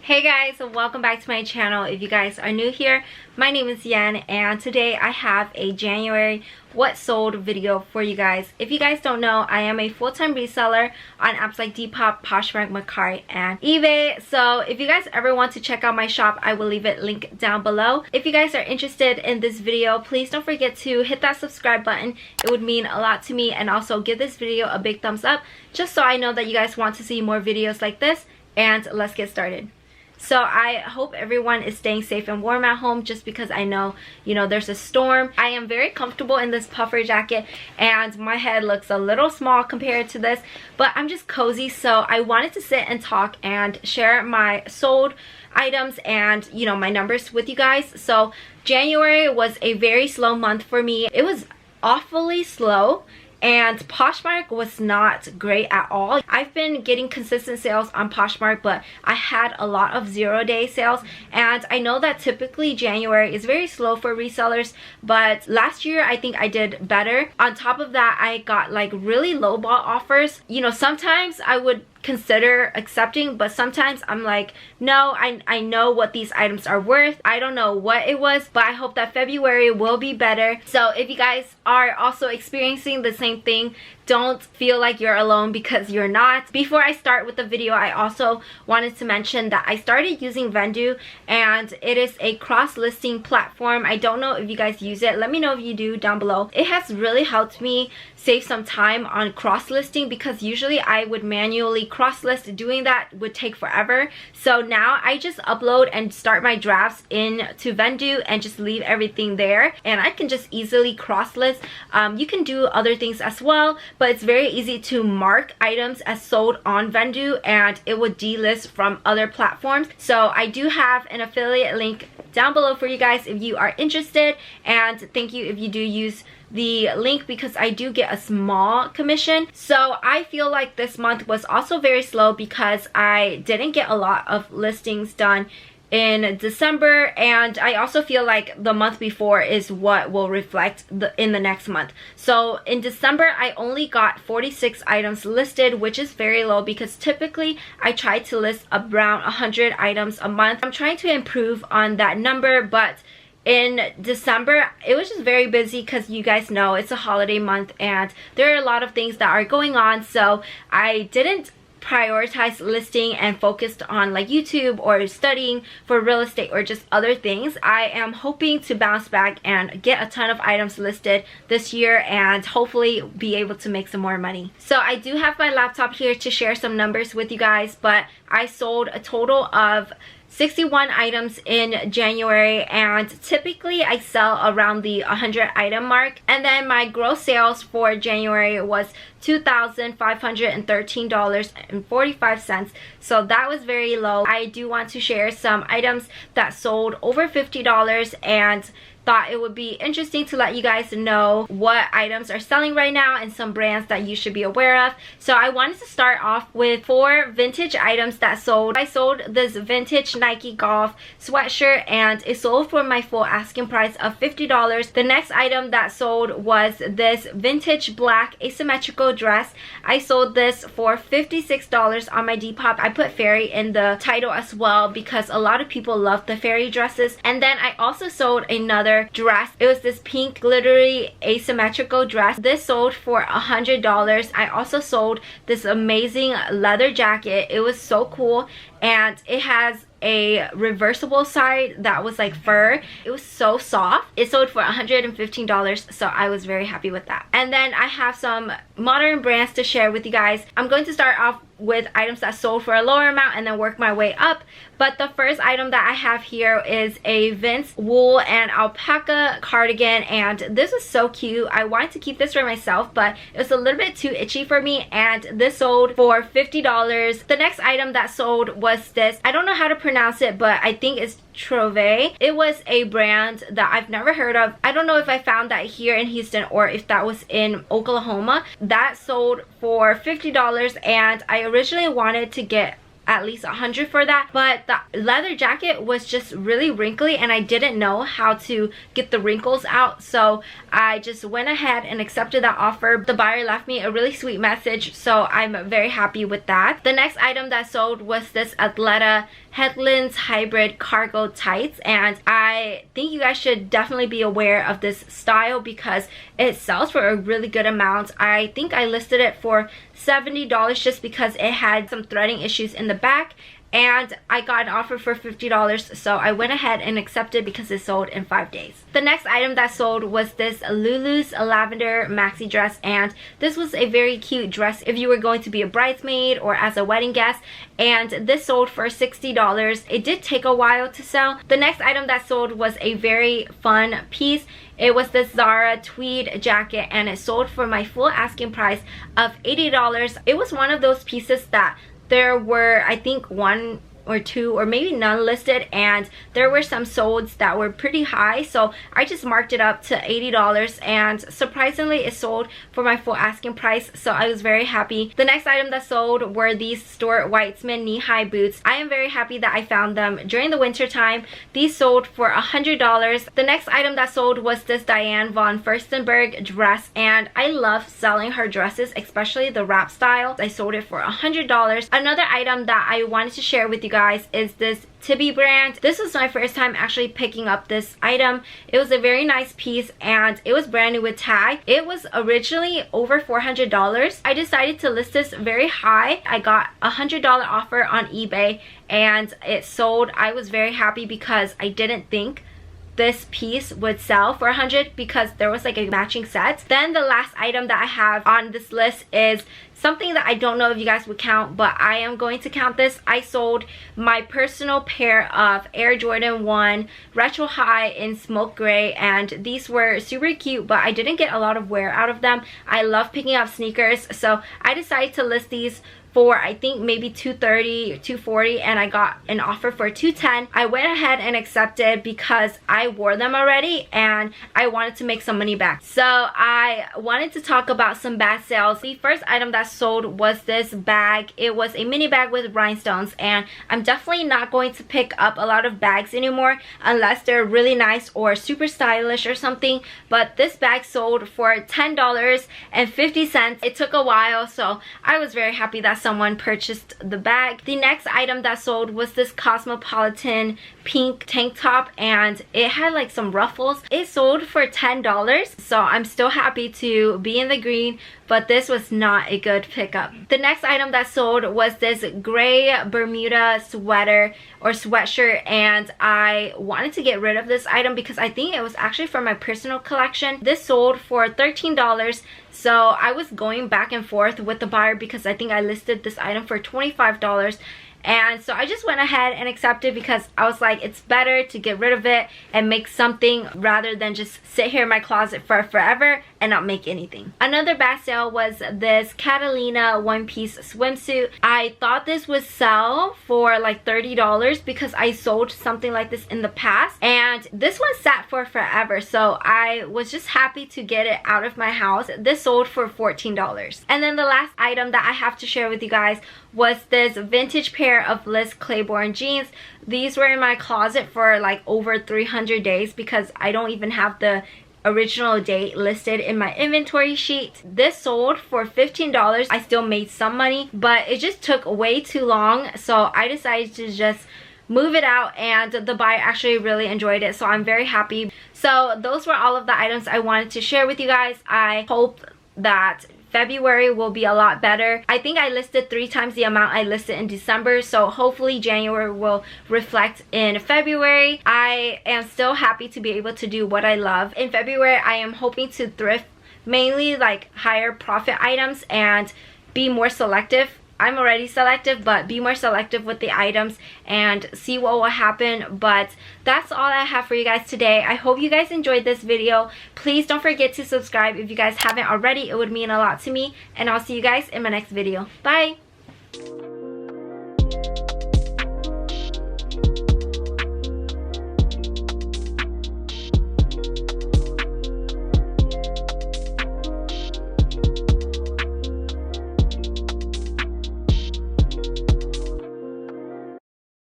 Hey guys, welcome back to my channel. If you guys are new here, my name is Yen, and today I have a January what sold video for you guys. If you guys don't know, I am a full-time reseller on apps like Depop, Poshmark, Mercari, and eBay. So if you guys ever want to check out my shop, I will leave it linked down below. If you guys are interested in this video, please don't forget to hit that subscribe button. It would mean a lot to me, and also give this video a big thumbs up just so I know that you guys want to see more videos like this. And let's get started. So I hope everyone is staying safe and warm at home, just because I know, there's a storm. I am very comfortable in this puffer jacket, and my head looks a little small compared to this, but I'm just cozy. So I wanted to sit and talk and share my sold items and, my numbers with you guys. So January was a very slow month for me. It was awfully slow. And Poshmark was not great at all. I've been getting consistent sales on Poshmark, but I had a lot of 0-day sales, and I know that typically January is very slow for resellers, but last year I think I did better. On top of that, I got like really low ball offers. Sometimes I would consider accepting, but sometimes I'm like, no, I know what these items are worth. I don't know what it was, but I hope that February will be better. So if you guys are also experiencing the same thing, don't feel like you're alone, because you're not. Before I start with the video, I also wanted to mention that I started using Vendoo, and it is a cross-listing platform. I don't know if you guys use it. Let me know if you do down below. It has really helped me save some time on cross-listing, because usually I would manually cross-list. Doing that would take forever. So now I just upload and start my drafts into Vendoo and just leave everything there, and I can just easily cross-list. You can do other things as well, but it's very easy to mark items as sold on Vendoo, and it would delist from other platforms. So I do have an affiliate link down below for you guys if you are interested, and thank you if you do use the link, because I do get a small commission. So I feel like this month was also very slow because I didn't get a lot of listings done in December, and I also feel like the month before is what will reflect in the next month. So in December, I only got 46 items listed, which is very low, because typically I try to list around 100 items a month. I'm trying to improve on that number, but in December, it was just very busy, because you guys know it's a holiday month and there are a lot of things that are going on. So I didn't prioritize listing and focused on like YouTube or studying for real estate or just other things. I am hoping to bounce back and get a ton of items listed this year, and hopefully be able to make some more money. So I do have my laptop here to share some numbers with you guys, but I sold a total of 61 items in January, and typically I sell around the 100 item mark. And then my gross sales for January was $2,513.45, so that was very low. I do want to share some items that sold over $50, and thought it would be interesting to let you guys know what items are selling right now and some brands that you should be aware of. So I wanted to start off with 4 vintage items that sold. I sold this vintage Nike golf sweatshirt, and it sold for my full asking price of $50. The next item that sold was this vintage black asymmetrical dress. I sold this for $56 on my Depop. I put fairy in the title as well, because a lot of people love the fairy dresses. And then I also sold another dress. It was this pink glittery asymmetrical dress. This sold for $100. I also sold this amazing leather jacket. It was so cool, and it has a reversible side that was like fur. It was so soft. It sold for $115, so I was very happy with that. And then I have some modern brands to share with you guys. I'm going to start off with items that sold for a lower amount and then work my way up. But the first item that I have here is a VIDS wool and alpaca cardigan, and this is so cute. I wanted to keep this for myself, but it was a little bit too itchy for me, and this sold for $50. The next item that sold was this. I don't know how to pronounce it, but I think it's Trove. It was a brand that I've never heard of. I don't know if I found that here in Houston or if that was in Oklahoma. That sold for $50, and I originally wanted to get at least 100 for that, but the leather jacket was just really wrinkly and I didn't know how to get the wrinkles out, so I just went ahead and accepted that offer. The buyer left me a really sweet message, so I'm very happy with that. The next item that sold was this Athleta Headlands hybrid cargo tights, and I think you guys should definitely be aware of this style because it sells for a really good amount. I think I listed it for $70 just because it had some threading issues in the back, and I got an offer for $50, so I went ahead and accepted because it sold in 5 days. The next item that sold was this Lulu's lavender maxi dress, and this was a very cute dress if you were going to be a bridesmaid or as a wedding guest, and this sold for $60. It did take a while to sell. The next item that sold was a very fun piece. It was this Zara tweed jacket, and it sold for my full asking price of $80. It was one of those pieces that there were, I think, 1 or 2 or maybe none listed, and there were some solds that were pretty high, so I just marked it up to $80, and surprisingly it sold for my full asking price, so I was very happy. The next item that sold were these Stuart Weitzman knee-high boots. I am very happy that I found them during the winter time. These sold for $100. The next item that sold was this Diane von Furstenberg dress, and I love selling her dresses, especially the wrap style. I sold it for $100. Another item that I wanted to share with you guys is this Tibby brand. This was my first time actually picking up this item. It was a very nice piece, and it was brand new with tag. It was originally over $400. I decided to list this very high. I got a $100 offer on eBay, and it sold. I was very happy because I didn't think this piece would sell for $100 because there was like a matching set. Then the last item that I have on this list is something that I don't know if you guys would count, but I am going to count this. I sold my personal pair of Air Jordan 1 Retro High in smoke gray, and these were super cute, but I didn't get a lot of wear out of them. I love picking up sneakers, so I decided to list these for I think maybe $230 or $240, and I got an offer for $210. I went ahead and accepted because I wore them already and I wanted to make some money back. So I wanted to talk about some bag sales. The first item that sold was this bag. It was a mini bag with rhinestones, and I'm definitely not going to pick up a lot of bags anymore unless they're really nice or super stylish or something, but this bag sold for $10.50. It took a while, so I was very happy that someone purchased the bag. The next item that sold was this Cosmopolitan pink tank top, and it had like some ruffles. It sold for $10, so I'm still happy to be in the green, but this was not a good pickup. The next item that sold was this gray Bermuda sweater or sweatshirt, and I wanted to get rid of this item because I think it was actually for my personal collection. This sold for $13, so I was going back and forth with the buyer because I think I listed this item for $25. And so I just went ahead and accepted because I was like, it's better to get rid of it and make something rather than just sit here in my closet for forever and not make anything. Another bag sale was this Catalina one-piece swimsuit. I thought this would sell for like $30 because I sold something like this in the past, and this one sat for forever, so I was just happy to get it out of my house. This sold for $14. And then the last item that I have to share with you guys was this vintage pair of Liz Claiborne jeans. These were in my closet for like over 300 days because I don't even have the original date listed in my inventory sheet. This sold for $15. I still made some money, but it just took way too long, so I decided to just move it out, and the buyer actually really enjoyed it, so I'm very happy. So those were all of the items I wanted to share with you guys. I hope that February will be a lot better. I think I listed 3 times the amount I listed in December, so hopefully January will reflect in February. I am still happy to be able to do what I love. In February, I am hoping to thrift mainly like higher profit items and be more selective. I'm already selective, but be more selective with the items and see what will happen. But that's all I have for you guys today. I hope you guys enjoyed this video. Please don't forget to subscribe if you guys haven't already. It would mean a lot to me, and I'll see you guys in my next video. Bye!